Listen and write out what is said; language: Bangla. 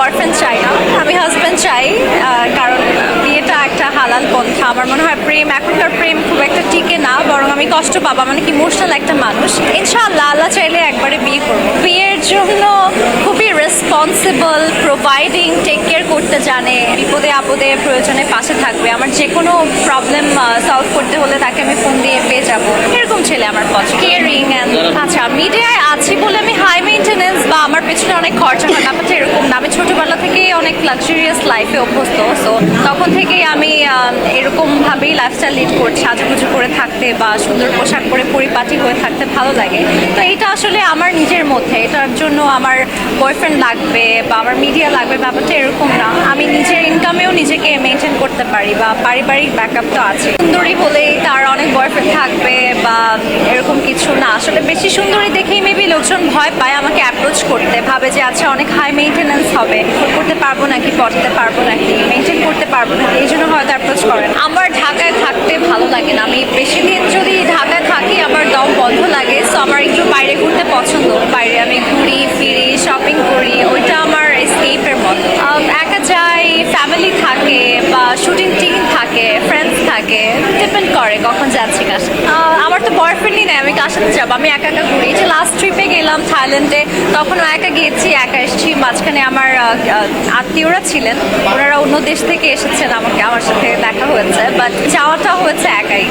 বয়ফ্রেন্ড চাই না, আমি হাজব্যান্ড চাই। কারণ বিয়েটা একটা হালাল পন্থা। আমার মনে হয় প্রেম, এখনকার প্রেম খুব একটা টিকে না, বরং আমি কষ্ট পাবো। আমি অনেক ইমোশনাল একটা মানুষ। ইনশাআল্লাহ আল্লাহ চাইলে একবারে বিয়ে করবো। বিয়ের জন্য খুবই রেসপন্সিবল, প্রোভাইডিং, টেক কেয়ার করতে জানে, বিপদে আপদে প্রয়োজনে পাশে থাকবে। আমার যে কোনো প্রবলেম সলভ করতে হলে তাকে আমি ফোন দিয়ে পেয়ে যাবো, এরকম ছেলে আমার পছন্দ। কেয়ারিং অ্যান্ড আচ্ছা, মিডিয়ায় আছি বলে আমি হাই মেনটেনেন্স বা আমার পেছনে অনেক খরচা হয়, ব্যাপারটা এরকম না। আমি ছোটবেলা থেকেই অনেক লাক্সারিয়াস লাইফে অভ্যস্ত, সো তখন থেকেই আমি এরকমভাবেই লাইফস্টাইল লিড করছি। সাজুগুজু করে থাকতে বা সুন্দর পোশাক পরে পরিপাটি হয়ে থাকতে ভালো লাগে। তো এটা আসলে আমার নিজের মধ্যে, এটার জন্য আমার বয়ফ্রেন্ড লাগবে বা আমার মিডিয়া লাগবে, ব্যাপারটা এরকম না। আমি নিজের ইনকামেও নিজেকে মেনটেন করতে পারি বা পারিবারিক ব্যাকআপ তো আছে। সুন্দরী হলেই তার অনেক বয়ফ্রেন্ড থাকবে বা এরকম কিছু না। আসলে বেশি সুন্দরী দেখেই মেবি লোকজন ভয় পায় আমাকে অ্যাপ্রোচ করতে, ভাবে যে আচ্ছা অনেক হাই মেনটেন্যান্স হবে, করতে পারবো নাকি, পড়তে পারবো নাকি, মেনটেন করতে পারবো নাকি, এই জন্য হয়তো অ্যাপ্রোচ করেন। আমার ঢাকায় থাকতে ভালো লাগে না। আমি বেশি দিন যদি ঢাকায় থাকি আমার দম বন্ধ লাগে, সো আমার একটু বাইরে ঘুরতে পছন্দ। বাইরে আমি ঘুরি ফিরি, শপিং করি, ওইটা আমার এসকেপের মতো। একা যাই, ফ্যামিলি থাকে বা শুটিং টিম থাকে, ফ্রেন্ডস থাকে, ডিপেন্ড করে কখন যাচ্ছি কার সাথে। আমার তো বয়ফ্রেন্ডই নেই, আমি কার সাথে যাবো? আমি একা একা ঘুরি। যে লাস্ট ট্রিপে গেলাম থাইল্যান্ডে, তখনও একা গিয়েছি, একা এসেছি। মাঝখানে আমার আত্মীয়রা ছিলেন, ওনারা অন্য দেশ থেকে এসেছেন, আমার সাথে দেখা হয়েছে, বাট যাওয়াটা হয়েছে একাই।